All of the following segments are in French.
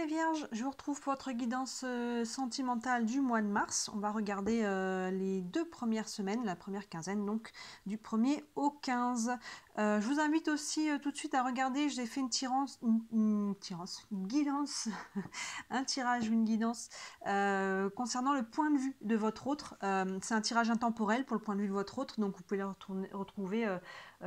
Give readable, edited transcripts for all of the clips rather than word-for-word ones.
Vierges, je vous retrouve pour votre guidance sentimentale du mois de mars. On va regarder les 2 premières semaines, la première quinzaine, donc du 1er au 15. Je vous invite aussi tout de suite à regarder, j'ai fait une guidance, un tirage ou une guidance concernant le point de vue de votre autre. C'est un tirage intemporel pour le point de vue de votre autre, donc vous pouvez le retrouver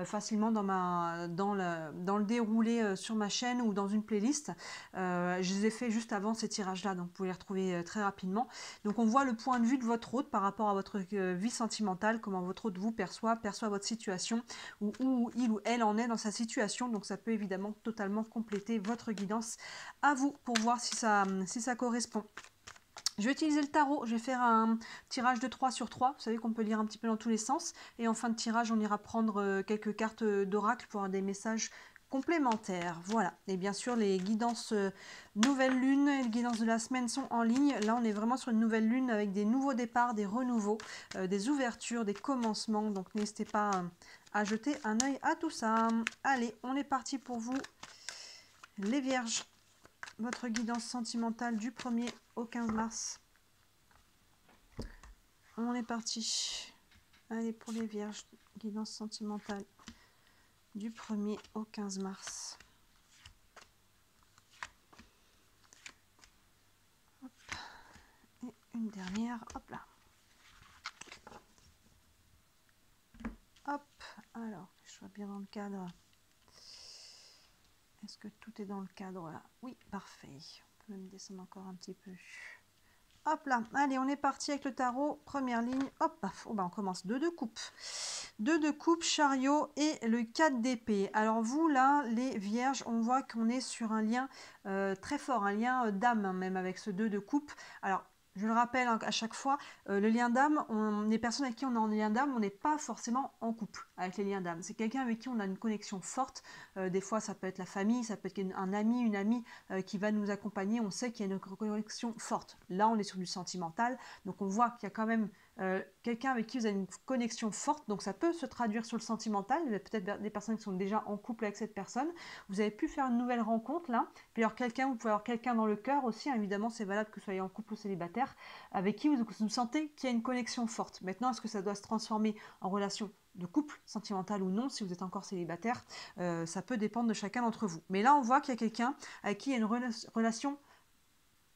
facilement dans le déroulé sur ma chaîne ou dans une playlist. Je les ai fait juste avant ces tirages-là, donc vous pouvez les retrouver très rapidement. Donc on voit le point de vue de votre hôte par rapport à votre vie sentimentale, comment votre hôte vous perçoit votre situation, ou où il ou elle en est dans sa situation. Donc ça peut évidemment totalement compléter votre guidance à vous pour voir si ça correspond. Je vais utiliser le tarot, je vais faire un tirage de 3 sur 3, vous savez qu'on peut lire un petit peu dans tous les sens, et en fin de tirage on ira prendre quelques cartes d'oracle pour avoir des messages complémentaires. Voilà, et bien sûr les guidances nouvelle lune et les guidances de la semaine sont en ligne. Là on est vraiment sur une nouvelle lune avec des nouveaux départs, des renouveaux, des ouvertures, des commencements, donc n'hésitez pas à jeter un œil à tout ça. Allez, on est parti pour vous les Vierges. Votre guidance sentimentale du 1er au 15 mars. On est parti. Allez, pour les Vierges, guidance sentimentale du 1er au 15 mars. Hop. Et une dernière. Hop là. Hop. Alors, je sois bien dans le cadre. Est-ce que tout est dans le cadre là? Oui, parfait. On peut même descendre encore un petit peu. Hop là, allez, on est parti avec le tarot. Première ligne, hop, paf. Oh, bah, on commence 2 de coupe. 2 de coupe, chariot et le 4 d'épée. Alors vous, là, les Vierges, on voit qu'on est sur un lien très fort, un lien d'âme, hein, même avec ce 2 de coupe. Alors, je le rappelle hein, à chaque fois, le lien d'âme, les personnes avec qui on est en lien d'âme, on n'est pas forcément en couple avec les liens d'âme. C'est quelqu'un avec qui on a une connexion forte. Des fois, ça peut être la famille, ça peut être un ami, une amie qui va nous accompagner. On sait qu'il y a une connexion forte. Là, on est sur du sentimental. Donc, on voit qu'il y a quand même quelqu'un avec qui vous avez une connexion forte. Donc, ça peut se traduire sur le sentimental. Il y a peut-être des personnes qui sont déjà en couple avec cette personne. Vous avez pu faire une nouvelle rencontre là. Puis, alors, vous pouvez avoir quelqu'un dans le cœur aussi. Hein, évidemment, c'est valable que vous soyez en couple ou célibataire, avec qui vous sentez qu'il y a une connexion forte. Maintenant, est-ce que ça doit se transformer en relation de couple sentimental ou non, si vous êtes encore célibataire, ça peut dépendre de chacun d'entre vous. Mais là, on voit qu'il y a quelqu'un avec qui il y a une relation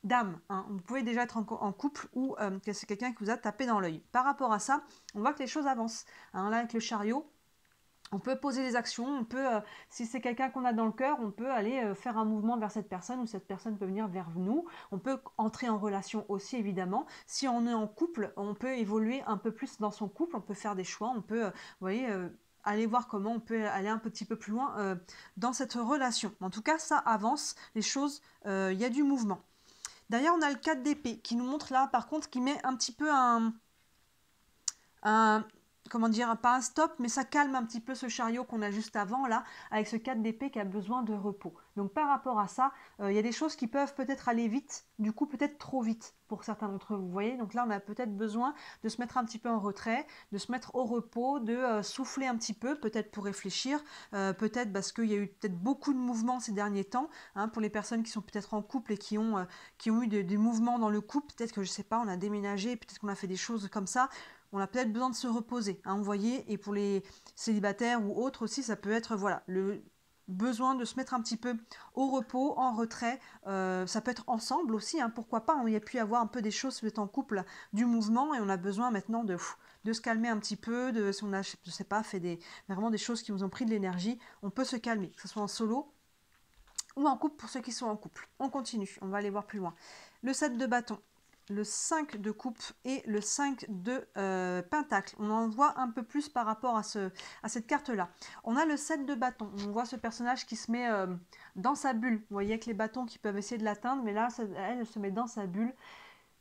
d'âme. Hein. Vous pouvez déjà être en couple ou que c'est quelqu'un qui vous a tapé dans l'œil. Par rapport à ça, on voit que les choses avancent. Hein, là, avec le chariot, on peut poser des actions, on peut, si c'est quelqu'un qu'on a dans le cœur, on peut aller faire un mouvement vers cette personne ou cette personne peut venir vers nous. On peut entrer en relation aussi évidemment. Si on est en couple, on peut évoluer un peu plus dans son couple, on peut faire des choix, on peut, vous voyez, aller voir comment on peut aller un petit peu plus loin dans cette relation. En tout cas, ça avance, les choses, il y a du mouvement. D'ailleurs, on a le 4 d'épée qui nous montre là, par contre, qui met un petit peu comment dire, pas un stop, mais ça calme un petit peu ce chariot qu'on a juste avant, là, avec ce 4 d'épée qui a besoin de repos. Donc par rapport à ça, il y a des choses qui peuvent peut-être aller vite, du coup peut-être trop vite pour certains d'entre vous, vous voyez. Donc là, on a peut-être besoin de se mettre un petit peu en retrait, de se mettre au repos, de souffler un petit peu, peut-être pour réfléchir, peut-être parce qu'il y a eu peut-être beaucoup de mouvements ces derniers temps, hein, pour les personnes qui sont peut-être en couple et qui ont eu des mouvements dans le couple, peut-être que, je sais pas, on a déménagé, peut-être qu'on a fait des choses comme ça, on a peut-être besoin de se reposer, hein, vous voyez, et pour les célibataires ou autres aussi, ça peut être, voilà, le besoin de se mettre un petit peu au repos, en retrait, ça peut être ensemble aussi, hein, pourquoi pas, hein, il y a pu y avoir un peu des choses, peut-être en couple, du mouvement, et on a besoin maintenant de se calmer un petit peu, si on a, je sais pas, fait vraiment des choses qui nous ont pris de l'énergie, on peut se calmer, que ce soit en solo ou en couple pour ceux qui sont en couple. On continue, on va aller voir plus loin. Le 7 de bâton, le 5 de coupe et le 5 de pentacle. On en voit un peu plus par rapport à cette carte-là. On a le 7 de bâton. On voit ce personnage qui se met dans sa bulle. Vous voyez avec les bâtons qui peuvent essayer de l'atteindre, mais là, elle se met dans sa bulle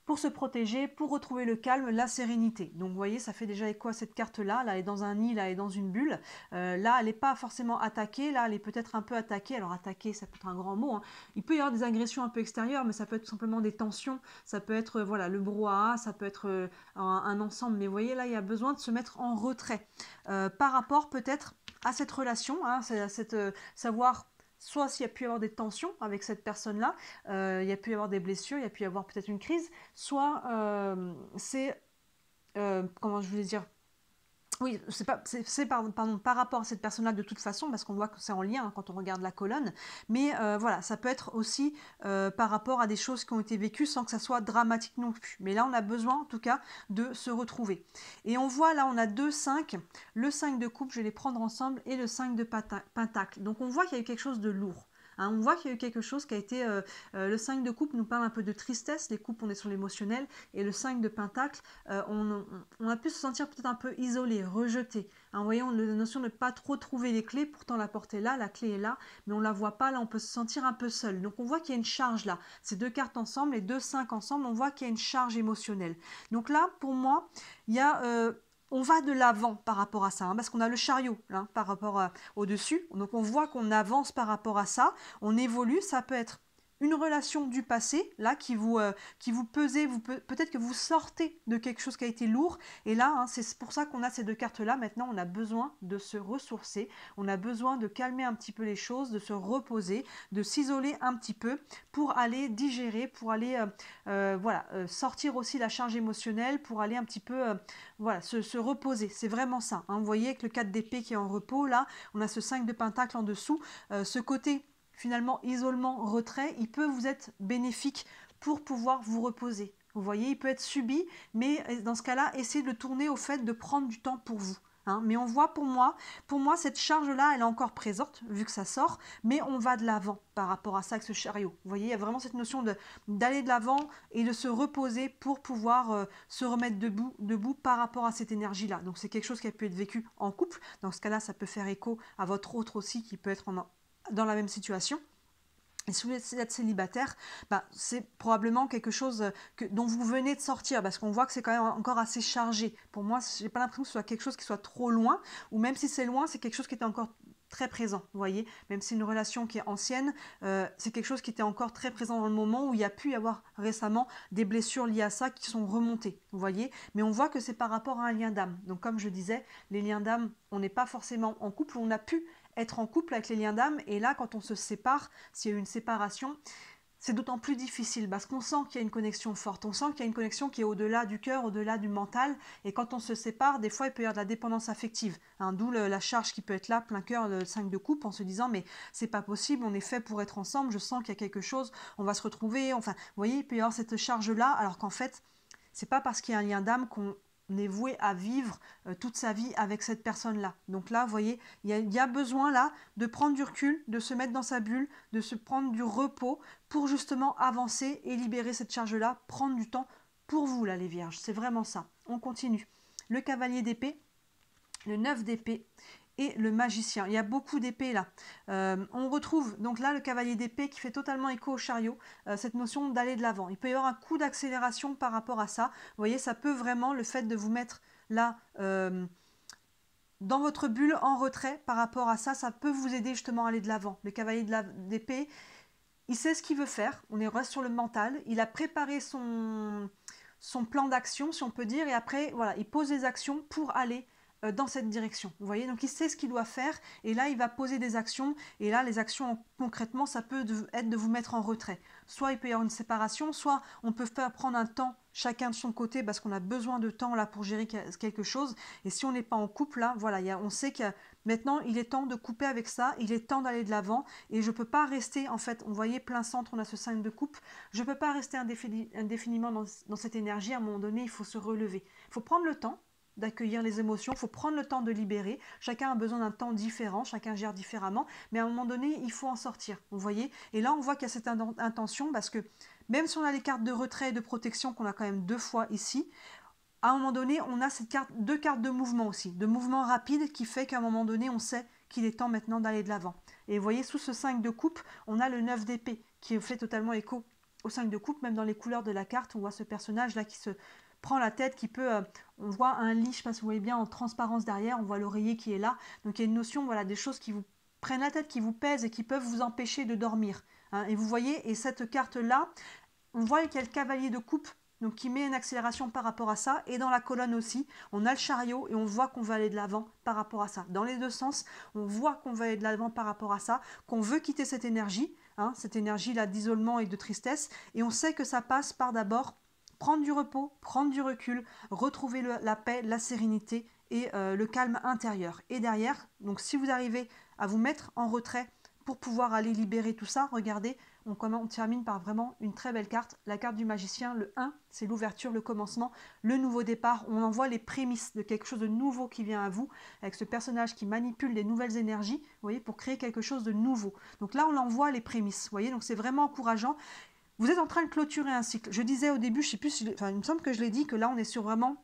pour se protéger, pour retrouver le calme, la sérénité. Donc vous voyez, ça fait déjà écho à cette carte-là. Là, elle est dans un nid, là, elle est dans une bulle. Là, elle n'est pas forcément attaquée. Là, elle est peut-être un peu attaquée. Alors, attaquer, ça peut être un grand mot. Hein. Il peut y avoir des agressions un peu extérieures, mais ça peut être tout simplement des tensions. Ça peut être, voilà, le brouhaha. Ça peut être un ensemble. Mais vous voyez, là, il y a besoin de se mettre en retrait. Par rapport, peut-être, à cette relation, hein, savoir soit s'il y a pu y avoir des tensions avec cette personne-là, il y a pu y avoir des blessures, il y a pu y avoir peut-être une crise, soit c'est, comment je voulais dire, oui, pardon, par rapport à cette personne-là de toute façon, parce qu'on voit que c'est en lien hein, quand on regarde la colonne, mais voilà, ça peut être aussi par rapport à des choses qui ont été vécues sans que ça soit dramatique non plus. Mais là, on a besoin en tout cas de se retrouver. Et on voit là, on a 2 5, le 5 de coupe, je vais les prendre ensemble, et le 5 de pentacle. Donc on voit qu'il y a eu quelque chose de lourd. Hein, on voit qu'il y a eu quelque chose qui a été... le 5 de coupe nous parle un peu de tristesse, les coupes on est sur l'émotionnel, et le 5 de pentacle, on a pu se sentir peut-être un peu isolé, rejeté. Hein, vous voyez, la notion de ne pas trop trouver les clés, pourtant la porte est là, la clé est là, mais on ne la voit pas, là on peut se sentir un peu seul. Donc on voit qu'il y a une charge là. Ces 2 cartes ensemble, les 2 5 ensemble, on voit qu'il y a une charge émotionnelle. Donc là, pour moi, il y a... on va de l'avant par rapport à ça, hein, parce qu'on a le chariot hein, par rapport au-dessus. Donc on voit qu'on avance par rapport à ça, on évolue, ça peut être une relation du passé, là, qui vous pesait, peut-être que vous sortez de quelque chose qui a été lourd, et là, hein, c'est pour ça qu'on a ces 2 cartes-là. Maintenant, on a besoin de se ressourcer, on a besoin de calmer un petit peu les choses, de se reposer, de s'isoler un petit peu pour aller digérer, pour aller voilà, sortir aussi la charge émotionnelle, pour aller un petit peu voilà, se reposer. C'est vraiment ça. Hein. Vous voyez avec le 4 d'épée qui est en repos, là, on a ce 5 de pentacle en dessous, ce côté finalement isolement, retrait, il peut vous être bénéfique pour pouvoir vous reposer. Vous voyez, il peut être subi, mais dans ce cas-là, essayez de le tourner au fait de prendre du temps pour vous. Hein. Mais on voit pour moi, cette charge-là, elle est encore présente, vu que ça sort, mais on va de l'avant par rapport à ça avec ce chariot. Vous voyez, il y a vraiment cette notion d'aller de l'avant et de se reposer pour pouvoir se remettre debout par rapport à cette énergie-là. Donc c'est quelque chose qui a pu être vécu en couple. Dans ce cas-là, ça peut faire écho à votre autre aussi qui peut être dans la même situation. Et si vous êtes célibataire, c'est probablement quelque chose dont vous venez de sortir, parce qu'on voit que c'est quand même encore assez chargé. Pour moi, je n'ai pas l'impression que ce soit quelque chose qui soit trop loin, ou même si c'est loin, c'est quelque chose qui était encore très présent, vous voyez, même si c'est une relation qui est ancienne, c'est quelque chose qui était encore très présent dans le moment où il y a pu y avoir récemment des blessures liées à ça qui sont remontées, vous voyez, mais on voit que c'est par rapport à un lien d'âme. Donc comme je disais, les liens d'âme, on n'est pas forcément en couple, on a pu être en couple avec les liens d'âme, et là quand on se sépare, s'il y a eu une séparation, c'est d'autant plus difficile parce qu'on sent qu'il y a une connexion forte, on sent qu'il y a une connexion qui est au-delà du cœur, au-delà du mental, et quand on se sépare, des fois il peut y avoir de la dépendance affective, hein, d'où la charge qui peut être là, plein cœur, le 5 de coupe, en se disant mais c'est pas possible, on est fait pour être ensemble, je sens qu'il y a quelque chose, on va se retrouver, enfin, vous voyez, il peut y avoir cette charge-là, alors qu'en fait, c'est pas parce qu'il y a un lien d'âme qu'on est voué à vivre toute sa vie avec cette personne-là. Donc là, vous voyez, il y a besoin là de prendre du recul, de se mettre dans sa bulle, de se prendre du repos pour justement avancer et libérer cette charge-là, prendre du temps pour vous là les vierges. C'est vraiment ça. On continue. Le cavalier d'épée, le 9 d'épée et le magicien. Il y a beaucoup d'épées là. On retrouve donc là le cavalier d'épée qui fait totalement écho au chariot, cette notion d'aller de l'avant. Il peut y avoir un coup d'accélération par rapport à ça. Vous voyez, ça peut vraiment, le fait de vous mettre là dans votre bulle en retrait par rapport à ça, ça peut vous aider justement à aller de l'avant. Le cavalier d'épée, il sait ce qu'il veut faire, on est reste sur le mental, il a préparé son plan d'action, si on peut dire, et après, voilà, il pose des actions pour aller dans cette direction. Vous voyez, donc il sait ce qu'il doit faire, et là, il va poser des actions, et là, les actions, concrètement, ça peut être de vous mettre en retrait. Soit il peut y avoir une séparation, soit on peut faire prendre un temps chacun de son côté, parce qu'on a besoin de temps là pour gérer quelque chose, et si on n'est pas en couple, là, voilà, on sait que maintenant, il est temps de couper avec ça, il est temps d'aller de l'avant, et je ne peux pas rester, en fait, vous voyez, plein centre, on a ce 5 de coupe, je ne peux pas rester indéfiniment dans cette énergie, à un moment donné, il faut se relever. Il faut prendre le temps d'accueillir les émotions, il faut prendre le temps de libérer, chacun a besoin d'un temps différent, chacun gère différemment, mais à un moment donné, il faut en sortir, vous voyez, et là, on voit qu'il y a cette intention, parce que même si on a les cartes de retrait et de protection qu'on a quand même 2 fois ici, à un moment donné, on a deux cartes de mouvement aussi, de mouvement rapide qui fait qu'à un moment donné, on sait qu'il est temps maintenant d'aller de l'avant. Et vous voyez, sous ce 5 de coupe, on a le 9 d'épée qui fait totalement écho au 5 de coupe, même dans les couleurs de la carte, on voit ce personnage-là qui se prend la tête, qui peut, on voit un lit, je ne sais pas si vous voyez bien, en transparence derrière, on voit l'oreiller qui est là, donc il y a une notion, voilà, des choses qui vous prennent la tête, qui vous pèsent et qui peuvent vous empêcher de dormir. Hein. Et vous voyez, et cette carte-là, on voit qu'il y a le cavalier de coupe donc qui met une accélération par rapport à ça. Et dans la colonne aussi, on a le chariot et on voit qu'on va aller de l'avant par rapport à ça. Dans les deux sens, on voit qu'on va aller de l'avant par rapport à ça, qu'on veut quitter cette énergie là d'isolement et de tristesse. Et on sait que ça passe par d'abord prendre du repos, prendre du recul, retrouver la paix, la sérénité et le calme intérieur. Et derrière, donc si vous arrivez à vous mettre en retrait pour pouvoir aller libérer tout ça, regardez, on termine par vraiment une très belle carte, la carte du magicien, le 1, c'est l'ouverture, le commencement, le nouveau départ, on envoie les prémices de quelque chose de nouveau qui vient à vous, avec ce personnage qui manipule les nouvelles énergies, vous voyez, pour créer quelque chose de nouveau. Donc là, on envoie les prémices, vous voyez, donc c'est vraiment encourageant. Vous êtes en train de clôturer un cycle. Je disais au début, je sais plus, il me semble que je l'ai dit, que là, on est sur vraiment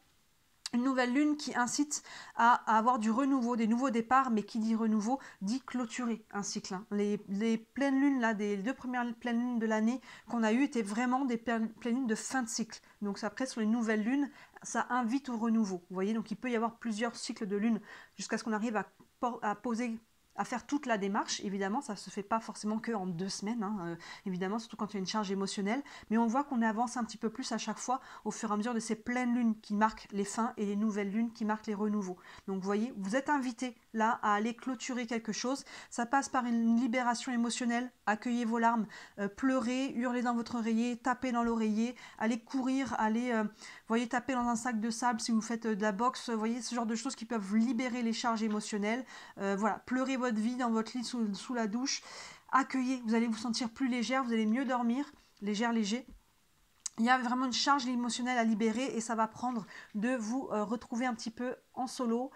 une nouvelle lune qui incite à avoir du renouveau, des nouveaux départs, mais qui dit renouveau, dit clôturer un cycle. Les pleines lunes, là, des 2 premières pleines lunes de l'année qu'on a eues, étaient vraiment des pleines lunes de fin de cycle. Donc après, sur les nouvelles lunes, ça invite au renouveau. Vous voyez, donc il peut y avoir plusieurs cycles de lune jusqu'à ce qu'on arrive à poser, à faire toute la démarche. Évidemment, ça ne se fait pas forcément qu'en 2 semaines, évidemment, surtout quand il y a une charge émotionnelle, mais on voit qu'on avance un petit peu plus à chaque fois au fur et à mesure de ces pleines lunes qui marquent les fins et les nouvelles lunes qui marquent les renouveaux. Donc vous voyez, vous êtes invité là à aller clôturer quelque chose. Ça passe par une libération émotionnelle, accueillez vos larmes, pleurez, hurlez dans votre oreiller, tapez dans l'oreiller, allez courir, allez voyez, taper dans un sac de sable si vous faites de la boxe, voyez, ce genre de choses qui peuvent libérer les charges émotionnelles. Voilà, pleurez votre vie dans votre lit sous la douche, accueillez, vous allez vous sentir plus légère, vous allez mieux dormir, léger. Il y a vraiment une charge émotionnelle à libérer et ça va prendre de vous retrouver un petit peu en solo,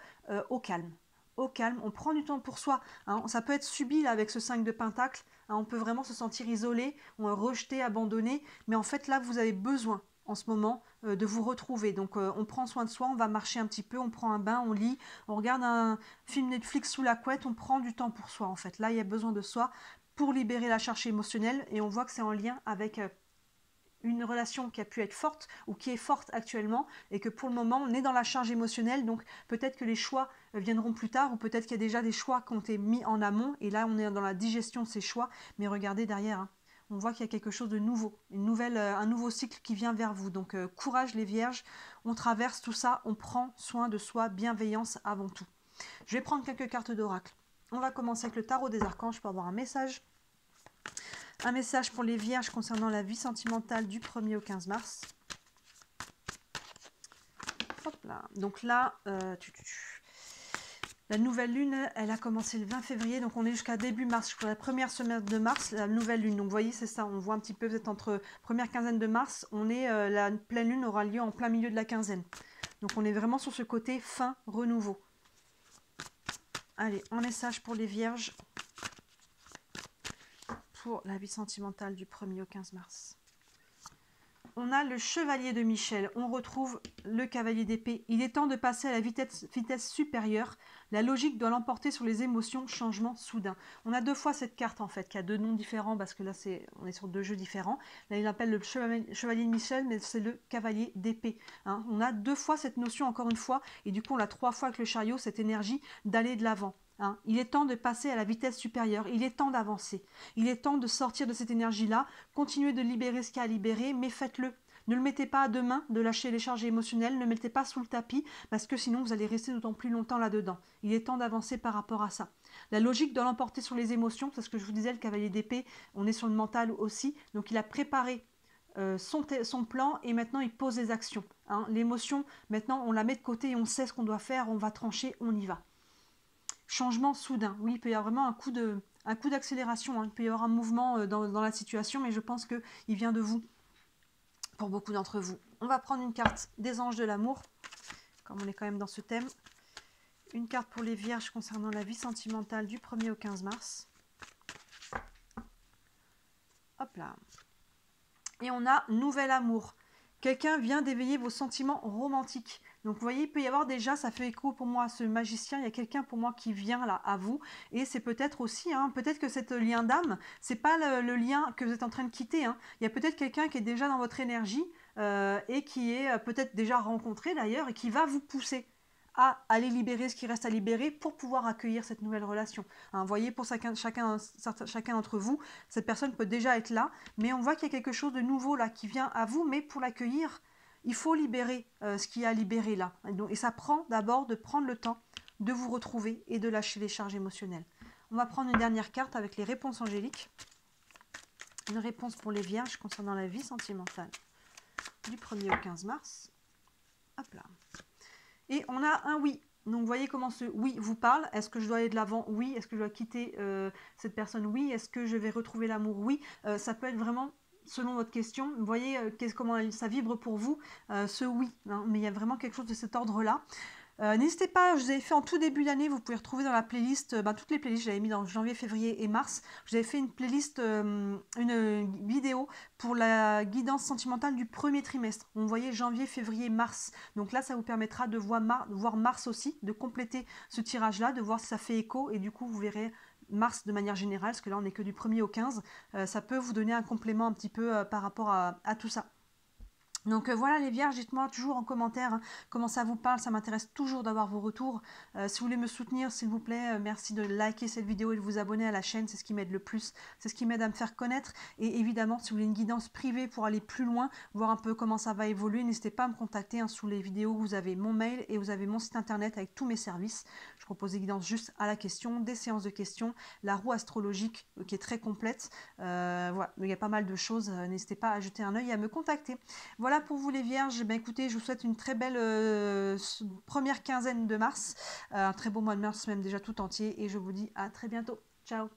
au calme. Au calme, on prend du temps pour soi, ça peut être subi là avec ce 5 de pentacle, on peut vraiment se sentir isolé, rejeté, abandonné, mais en fait là vous avez besoin en ce moment de vous retrouver. Donc on prend soin de soi, on va marcher un petit peu, on prend un bain, on lit, on regarde un film Netflix sous la couette, on prend du temps pour soi en fait. Là il y a besoin de soi pour libérer la charge émotionnelle et on voit que c'est en lien avec une relation qui a pu être forte ou qui est forte actuellement et que pour le moment on est dans la charge émotionnelle, donc peut-être que les choix viendront plus tard ou peut-être qu'il y a déjà des choix qui ont été mis en amont et là on est dans la digestion de ces choix, mais regardez derrière, on voit qu'il y a quelque chose de nouveau, un nouveau cycle qui vient vers vous. Donc courage les vierges, on traverse tout ça, on prend soin de soi, bienveillance avant tout. Je vais prendre quelques cartes d'oracle. On va commencer avec le tarot des archanges pour avoir un message. Un message pour les vierges concernant la vie sentimentale du 1er au 15 mars. Hop là. Donc là, la nouvelle lune, elle a commencé le 20 février, donc on est jusqu'à début mars, jusqu'à la première semaine de mars, la nouvelle lune. Donc vous voyez, c'est ça, on voit un petit peu, vous êtes entre première quinzaine de mars, la pleine lune aura lieu en plein milieu de la quinzaine. Donc on est vraiment sur ce côté fin, renouveau. Allez, un message pour les vierges pour la vie sentimentale du 1er au 15 mars. On a le chevalier de Michel, on retrouve le cavalier d'épée. Il est temps de passer à la vitesse supérieure. La logique doit l'emporter sur les émotions, changement soudain. On a 2 fois cette carte en fait, qui a 2 noms différents parce que là on est sur 2 jeux différents. Là il appelle le chevalier de Michel, mais c'est le cavalier d'épée. On a 2 fois cette notion encore une fois, et du coup on a 3 fois avec le chariot, cette énergie d'aller de l'avant. Il est temps de passer à la vitesse supérieure, il est temps d'avancer, il est temps de sortir de cette énergie-là, continuez de libérer ce qu'il y a à libérer, mais faites-le. Ne le mettez pas à demain de lâcher les charges émotionnelles, ne le mettez pas sous le tapis, parce que sinon vous allez rester d'autant plus longtemps là-dedans. Il est temps d'avancer par rapport à ça. La logique doit l'emporter sur les émotions, parce que je vous disais, le cavalier d'épée, on est sur le mental aussi, donc il a préparé son plan et maintenant il pose les actions. L'émotion, maintenant on la met de côté et on sait ce qu'on doit faire, on va trancher, on y va. Changement soudain. Oui, il peut y avoir vraiment un coup d'accélération. Il peut y avoir un mouvement dans la situation, mais je pense qu'il vient de vous, pour beaucoup d'entre vous. On va prendre une carte des anges de l'amour, comme on est quand même dans ce thème. Une carte pour les vierges concernant la vie sentimentale du 1er au 15 mars. Hop là. Et on a nouvel amour. Quelqu'un vient d'éveiller vos sentiments romantiques. Donc vous voyez, il peut y avoir déjà, ça fait écho pour moi à ce magicien, il y a quelqu'un pour moi qui vient là à vous. Et c'est peut-être aussi, peut-être que cet lien d'âme, c'est pas le lien que vous êtes en train de quitter. Il y a peut-être quelqu'un qui est déjà dans votre énergie et qui est peut-être déjà rencontré d'ailleurs et qui va vous pousser à aller libérer ce qui reste à libérer pour pouvoir accueillir cette nouvelle relation. Hein, vous voyez, pour chacun d'entre vous, cette personne peut déjà être là, mais on voit qu'il y a quelque chose de nouveau là qui vient à vous, mais pour l'accueillir, il faut libérer ce qu'il y a à libérer là. Et ça prend d'abord de prendre le temps de vous retrouver et de lâcher les charges émotionnelles. On va prendre une dernière carte avec les réponses angéliques. Une réponse pour les vierges concernant la vie sentimentale du 1er au 15 mars. Hop là. Et on a un oui. Donc vous voyez comment ce oui vous parle. Est-ce que je dois aller de l'avant? Oui. Est-ce que je dois quitter cette personne? Oui. Est-ce que je vais retrouver l'amour? Oui. Ça peut être vraiment selon votre question. Vous voyez comment ça vibre pour vous, ce oui. Hein, mais il y a vraiment quelque chose de cet ordre-là. N'hésitez pas, je vous avais fait en tout début d'année, vous pouvez retrouver dans la playlist, toutes les playlists, j'avais mis dans janvier, février et mars, j'avais fait une playlist, une vidéo pour la guidance sentimentale du premier trimestre. On voyait janvier, février, mars. Donc là, ça vous permettra de voir mars aussi, de compléter ce tirage-là, de voir si ça fait écho et du coup, vous verrez mars de manière générale, parce que là, on n'est que du 1er au 15. Ça peut vous donner un complément un petit peu par rapport à tout ça. Donc voilà les vierges, dites-moi toujours en commentaire hein, comment ça vous parle, ça m'intéresse toujours d'avoir vos retours. Si vous voulez me soutenir, s'il vous plaît, merci de liker cette vidéo et de vous abonner à la chaîne, c'est ce qui m'aide le plus, c'est ce qui m'aide à me faire connaître. Et évidemment, si vous voulez une guidance privée pour aller plus loin, voir un peu comment ça va évoluer, n'hésitez pas à me contacter hein, sous les vidéos, vous avez mon mail et vous avez mon site internet avec tous mes services. Je propose des guidances juste à la question, des séances de questions, la roue astrologique qui est très complète. Voilà, il y a pas mal de choses, n'hésitez pas à jeter un œil et à me contacter. Voilà pour vous les vierges, ben écoutez, je vous souhaite une très belle première quinzaine de mars, un très beau mois de mars même déjà tout entier et je vous dis à très bientôt. Ciao.